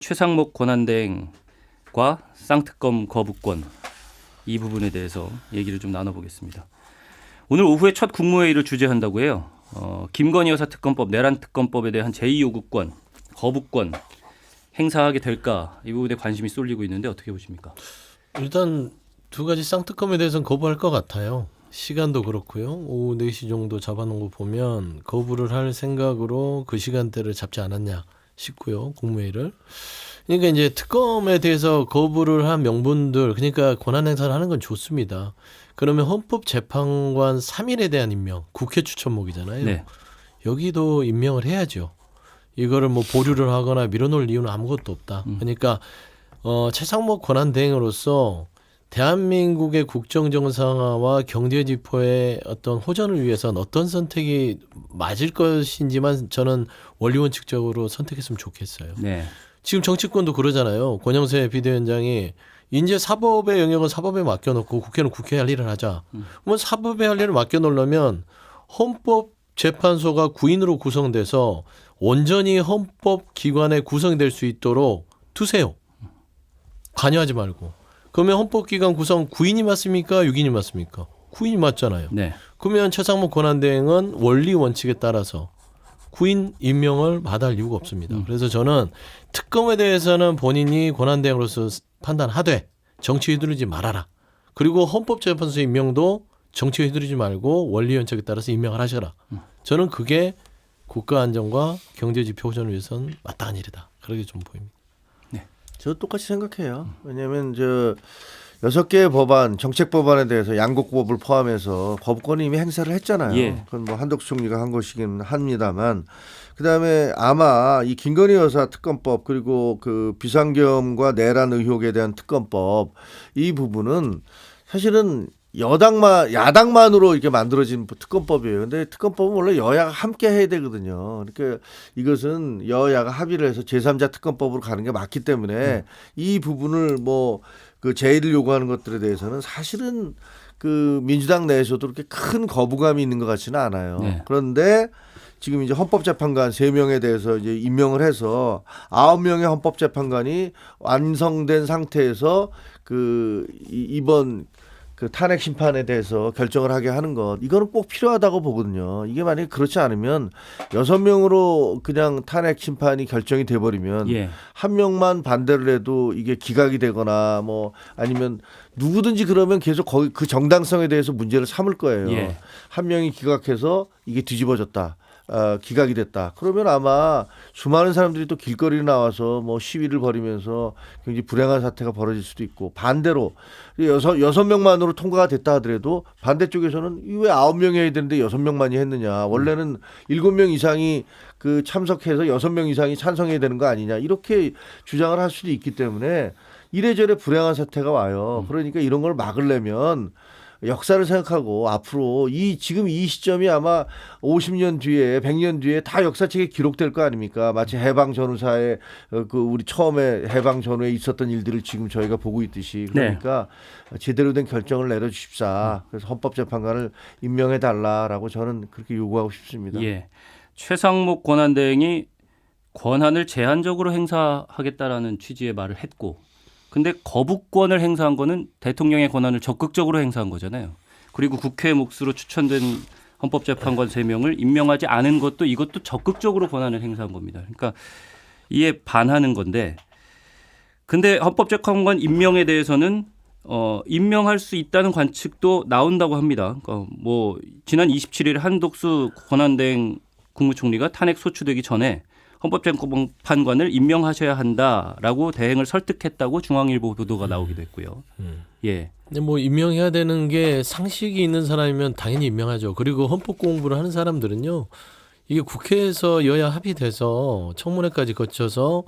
최상목 권한대행과 쌍특검 거부권 이 부분에 대해서 얘기를 좀 나눠보겠습니다. 오늘 오후에 첫 국무회의를 주재한다고 해요. 김건희 여사 특검법, 내란 특검법에 대한 제2요구권, 거부권 행사하게 될까 이 부분에 관심이 쏠리고 있는데 어떻게 보십니까? 일단 두 가지 쌍특검에 대해서는 거부할 것 같아요. 시간도 그렇고요. 오후 4시 정도 잡아놓은 거 보면 거부를 할 생각으로 그 시간대를 잡지 않았냐 싶고요. 국무회의를. 그러니까 이제 특검에 대해서 거부를 한 명분들, 그러니까 권한 행사를 하는 건 좋습니다. 그러면 헌법재판관 3일에 대한 임명, 국회 추천목이잖아요. 네. 여기도 임명을 해야죠. 이거를 뭐 보류를 하거나 밀어놓을 이유는 아무것도 없다. 그러니까 최상목 권한대행으로서 대한민국의 국정정상화와 경제지표의 어떤 호전을 위해서는 어떤 선택이 맞을 것인지만 저는 원리원칙적으로 선택했으면 좋겠어요. 네. 지금 정치권도 그러잖아요. 권영세 비대위원장이 이제 사법의 영역은 사법에 맡겨놓고 국회는 국회 할 일을 하자. 그러면 사법에 할 일을 맡겨놓으려면 헌법재판소가 9인으로 구성돼서 온전히 헌법기관에 구성될 수 있도록 두세요. 관여하지 말고. 그러면 헌법기관 구성 9인이 맞습니까? 6인이 맞습니까? 9인이 맞잖아요. 네. 그러면 최상목 권한대행은 원리 원칙에 따라서 9인 임명을 마다할 이유가 없습니다. 그래서 저는 특검에 대해서는 본인이 권한대행으로서 판단하되 정치에 휘두르지 말아라. 그리고 헌법재판소 임명도 정치에 휘두르지 말고 원리 원칙에 따라서 임명을 하셔라. 저는 그게 국가 안정과 경제지표 호전을 위해서는 마땅한 일이다. 그렇게 좀 보입니다. 저 똑같이 생각해요. 왜냐하면 저 6개의 법안, 정책 법안에 대해서 양곡법을 포함해서 거부권을 이미 행사를 했잖아요. 예. 그건 뭐 한덕수 총리가 한 것이긴 합니다만, 그다음에 아마 이 김건희 여사 특검법 그리고 그 비상계엄과 내란 의혹에 대한 특검법 이 부분은 사실은 야당만으로 이렇게 만들어진 특검법이에요. 근데 특검법은 원래 여야가 함께 해야 되거든요. 그러니까 이것은 여야가 합의를 해서 제3자 특검법으로 가는 게 맞기 때문에 이 부분을 뭐 그 제의를 요구하는 것들에 대해서는 사실은 그 민주당 내에서도 그렇게 큰 거부감이 있는 것 같지는 않아요. 네. 그런데 지금 이제 헌법재판관 3명에 대해서 이제 임명을 해서 9명의 헌법재판관이 완성된 상태에서 그 이번 그 탄핵 심판에 대해서 결정을 하게 하는 것, 이거는 꼭 필요하다고 보거든요. 이게 만약에 그렇지 않으면 6명으로 그냥 탄핵 심판이 결정이 돼버리면 예. 한 명만 반대를 해도 이게 기각이 되거나 뭐 아니면 누구든지 그러면 계속 거기 그 정당성에 대해서 문제를 삼을 거예요. 예. 한 명이 기각해서 이게 뒤집어졌다. 기각이 됐다. 그러면 아마 수많은 사람들이 또 길거리에 나와서 뭐 시위를 벌이면서 굉장히 불행한 사태가 벌어질 수도 있고, 반대로 여섯 명만으로 통과가 됐다 하더라도 반대쪽에서는 왜 9명이 해야 되는데 6명만이 했느냐. 원래는 7명 이상이 그 참석해서 6명 이상이 찬성해야 되는 거 아니냐. 이렇게 주장을 할 수도 있기 때문에 이래저래 불행한 사태가 와요. 그러니까 이런 걸 막으려면 역사를 생각하고 앞으로 지금 이 시점이 아마 50년 뒤에 100년 뒤에 다 역사책에 기록될 거 아닙니까? 마치 해방 전후사에 그 우리 처음에 해방 전후에 있었던 일들을 지금 저희가 보고 있듯이, 그러니까 제대로 된 결정을 내려주십사. 그래서 헌법재판관을 임명해 달라라고 저는 그렇게 요구하고 싶습니다. 예. 최상목 권한대행이 권한을 제한적으로 행사하겠다라는 취지의 말을 했고, 근데 거부권을 행사한 거는 대통령의 권한을 적극적으로 행사한 거잖아요. 그리고 국회 몫으로 추천된 헌법재판관 3명을 임명하지 않은 것도 이것도 적극적으로 권한을 행사한 겁니다. 그러니까 이에 반하는 건데, 근데 헌법재판관 임명에 대해서는 임명할 수 있다는 관측도 나온다고 합니다. 그러니까 뭐 지난 27일 한덕수 권한대행 국무총리가 탄핵 소추되기 전에 헌법재판관을 임명하셔야 한다라고 대행을 설득했다고 중앙일보 보도가 나오기도 했고요. 예. 근데 뭐 임명해야 되는 게 상식이 있는 사람이면 당연히 임명하죠. 그리고 헌법 공부를 하는 사람들은요, 이게 국회에서 여야 합의돼서 청문회까지 거쳐서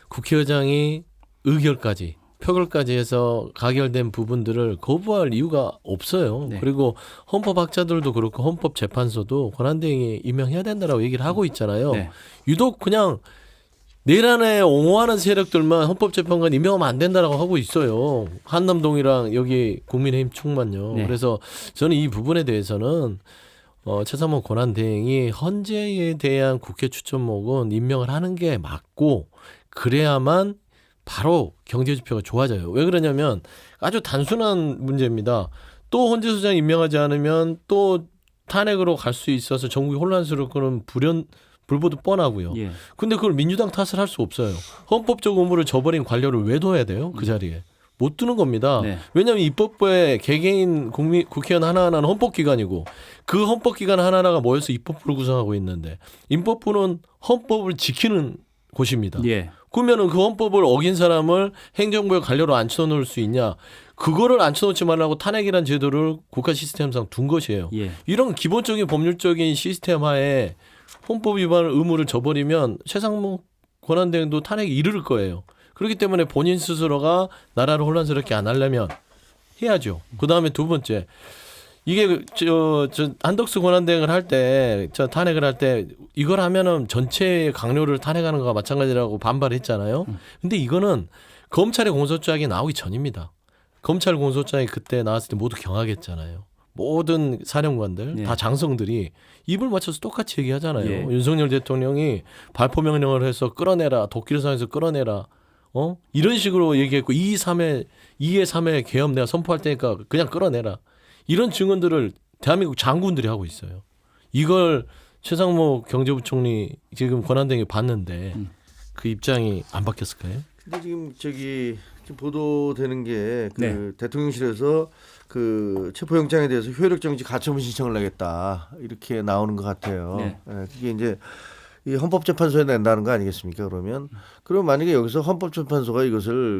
국회의장이 의결까지 표결까지 해서 가결된 부분들을 거부할 이유가 없어요. 네. 그리고 헌법학자들도 그렇고 헌법재판소도 권한대행이 임명해야 된다라고 얘기를 하고 있잖아요. 네. 유독 그냥 내란에 옹호하는 세력들만 헌법재판관 임명하면 안 된다라고 하고 있어요. 한남동이랑 여기 국민의힘 측만요. 네. 그래서 저는 이 부분에 대해서는 최상목 권한대행이 헌재에 대한 국회 추천목은 임명을 하는 게 맞고, 그래야만 바로 경제 지표가 좋아져요. 왜 그러냐면 아주 단순한 문제입니다. 또 헌재 소장 임명하지 않으면 또 탄핵으로 갈 수 있어서 전국이 혼란스럽고는 불보듯 뻔하고요. 예. 근데 그걸 민주당 탓을 할 수 없어요. 헌법적 의무를 저버린 관료를 왜 둬야 돼요? 그 자리에. 못 두는 겁니다. 네. 왜냐하면 입법부에 개개인 국회의원 하나하나는 헌법기관이고 그 헌법기관 하나하나가 모여서 입법부를 구성하고 있는데 입법부는 헌법을 지키는 곳입니다. 예. 그러면은 그 헌법을 어긴 사람을 행정부의 관료로 앉혀놓을 수 있냐? 그거를 앉혀놓지 말라고 탄핵이란 제도를 국가 시스템상 둔 것이에요. 예. 이런 기본적인 법률적인 시스템 하에 헌법 위반 의무를 저버리면 최상목 권한대행도 탄핵에 이르를 거예요. 그렇기 때문에 본인 스스로가 나라를 혼란스럽게 안 하려면 해야죠. 그 다음에 두 번째, 이게 저 한덕수 권한대행을 할 때, 저 탄핵을 할 때 이걸 하면은 전체 강요를 탄핵하는 거와 마찬가지라고 반발했잖아요. 근데 이거는 검찰의 공소장이 나오기 전입니다. 검찰 공소장이 그때 나왔을 때 모두 경악했잖아요. 모든 사령관들 네. 다 장성들이 입을 맞춰서 똑같이 얘기하잖아요. 예. 윤석열 대통령이 발포 명령을 해서 끌어내라, 도끼를상에서 끌어내라, 이런 식으로 얘기했고 2의 3회 계엄 내가 선포할 테니까 그냥 끌어내라. 이런 증언들을 대한민국 장군들이 하고 있어요. 이걸 최상목 경제부총리 지금 권한대행이 봤는데 그 입장이 안 바뀌었을까요? 근데 지금 보도되는 게 그 네. 대통령실에서 그 체포영장에 대해서 효력정지 가처분 신청을 내겠다 이렇게 나오는 것 같아요. 네. 예, 그게 이제 이 헌법재판소에 낸다는 거 아니겠습니까? 그러면 만약에 여기서 헌법재판소가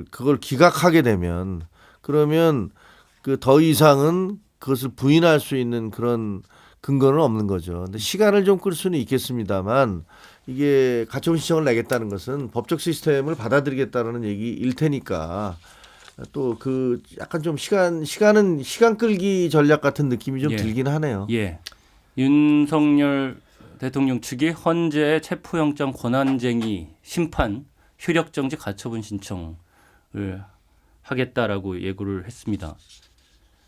그걸 기각하게 되면 그러면 그 더 이상은 그것을 부인할 수 있는 그런 근거는 없는 거죠. 근데 시간을 좀 끌 수는 있겠습니다만 이게 가처분 신청을 내겠다는 것은 법적 시스템을 받아들이겠다는 얘기일 테니까 또 그 약간 좀 시간 끌기 전략 같은 느낌이 좀 예. 들긴 하네요. 예. 윤석열 대통령 측이 헌재의 체포영장 권한쟁의 심판 효력정지 가처분 신청을 하겠다라고 예고를 했습니다.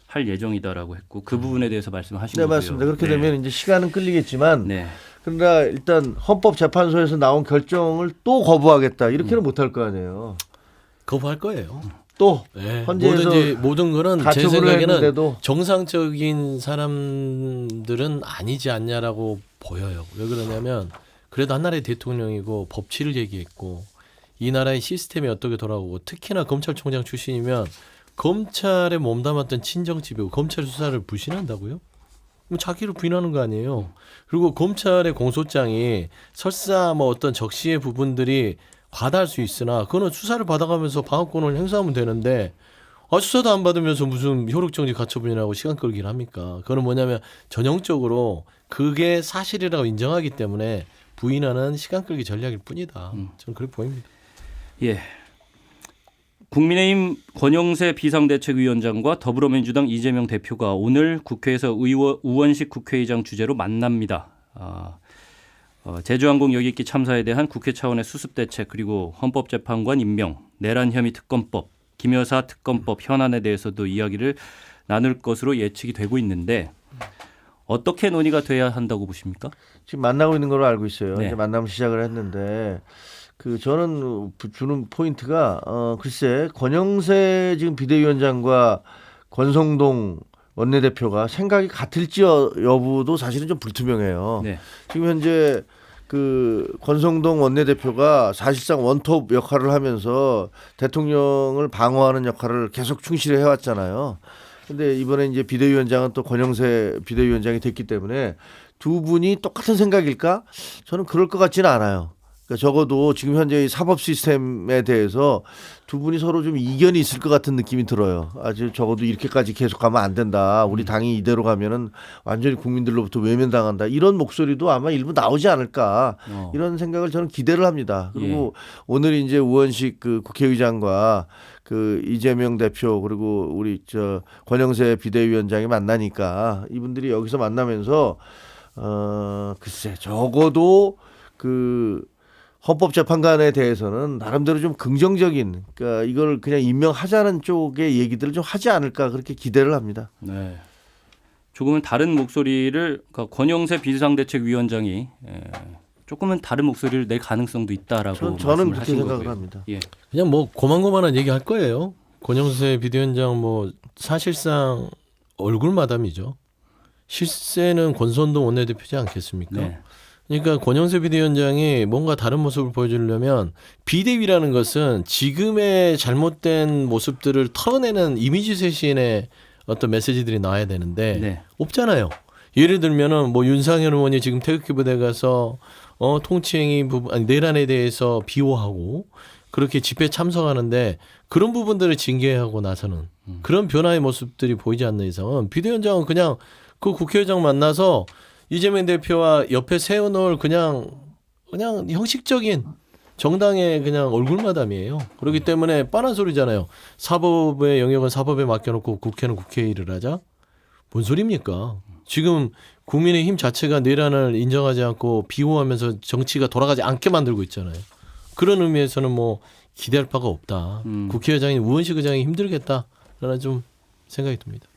할 예정이다라고 했고 그 부분에 대해서 말씀하신 네, 거고요. 맞습니다. 그렇게 네. 되면 이제 시간은 끌리겠지만 네. 그러나 일단 헌법재판소에서 나온 결정을 또 거부하겠다 이렇게는 못할 거 아니에요. 거부할 거예요. 또 네. 헌재에서 모든 거는 제 가처분을 생각에는 했는데도 정상적인 사람들은 아니지 않냐라고 보여요. 왜 그러냐면 그래도 한 나라의 대통령이고 법치를 얘기했고 이 나라의 시스템이 어떻게 돌아오고 특히나 검찰총장 출신이면 검찰에 몸담았던 친정집이고 검찰 수사를 불신한다고요? 그럼 자기를 부인하는 거 아니에요. 그리고 검찰의 공소장이 설사 뭐 어떤 적시의 부분들이 과다할 수 있으나 그거는 수사를 받아가면서 방어권을 행사하면 되는데 수사도 안 받으면서 무슨 효력정지 가처분이라고 시간 끌기를 합니까? 그거는 뭐냐면 전형적으로 그게 사실이라고 인정하기 때문에 부인하는 시간 끌기 전략일 뿐이다. 저는 그렇게 보입니다. 예. 국민의힘 권영세 비상대책위원장과 더불어민주당 이재명 대표가 오늘 국회에서 우원식 국회의장 주재로 만납니다. 제주항공 여객기 참사에 대한 국회 차원의 수습대책 그리고 헌법재판관 임명, 내란 혐의 특검법, 김 여사 특검법 현안에 대해서도 이야기를 나눌 것으로 예측이 되고 있는데 어떻게 논의가 돼야 한다고 보십니까? 지금 만나고 있는 걸로 알고 있어요. 네. 이제 만나면 시작을 했는데 저는 주는 포인트가 글쎄 권영세 지금 비대위원장과 권성동 원내대표가 생각이 같을지 여부도 사실은 좀 불투명해요. 네. 지금 현재 그 권성동 원내대표가 사실상 원톱 역할을 하면서 대통령을 방어하는 역할을 계속 충실히 해왔잖아요. 근데 이번에 이제 비대위원장은 또 권영세 비대위원장이 됐기 때문에 두 분이 똑같은 생각일까? 저는 그럴 것 같지는 않아요. 그러니까 적어도 지금 현재 이 사법 시스템에 대해서 두 분이 서로 좀 이견이 있을 것 같은 느낌이 들어요. 아주 적어도 이렇게까지 계속 가면 안 된다. 우리 당이 이대로 가면은 완전히 국민들로부터 외면당한다. 이런 목소리도 아마 일부 나오지 않을까. 이런 생각을 저는 기대를 합니다. 그리고 오늘 이제 우원식 그 국회의장과 그 이재명 대표 그리고 우리 권영세 비대위원장이 만나니까 이분들이 여기서 만나면서 글쎄 적어도 그 헌법재판관에 대해서는 나름대로 좀 긍정적인 그러니까 이걸 그냥 임명하자는 쪽의 얘기들을 좀 하지 않을까 그렇게 기대를 합니다. 네. 조금은 다른 목소리를 그러니까 권영세 비상대책위원장이 조금은 다른 목소리를 낼 가능성도 있다라고 저는 그렇게 말씀하신 생각을 거고요. 합니다. 예. 그냥 뭐 고만고만한 얘기 할 거예요. 권영세 비대위원장 뭐 사실상 얼굴 마담이죠. 실세는 권선동 원내대표지 않겠습니까? 네. 그러니까 권영세 비대위원장이 뭔가 다른 모습을 보여주려면 비대위라는 것은 지금의 잘못된 모습들을 털어내는 이미지 쇄신의 어떤 메시지들이 나와야 되는데 네. 없잖아요. 예를 들면은 뭐 윤상현 의원이 지금 태극기 부대 가서 통치행위 부분 아니 내란에 대해서 비호하고 그렇게 집회 참석하는데 그런 부분들을 징계하고 나서는 그런 변화의 모습들이 보이지 않는 이상은 비대위원장은 그냥 그 국회의장 만나서 이재명 대표와 옆에 세워놓을 그냥 형식적인 정당의 그냥 얼굴마담이에요. 그렇기 때문에 뻔한 소리잖아요. 사법의 영역은 사법에 맡겨놓고 국회는 국회 일을 하자? 뭔 소리입니까? 지금 국민의힘 자체가 내란을 인정하지 않고 비호하면서 정치가 돌아가지 않게 만들고 있잖아요. 그런 의미에서는 뭐 기대할 바가 없다. 국회의장인 우원식 의장이 힘들겠다라는 좀 생각이 듭니다.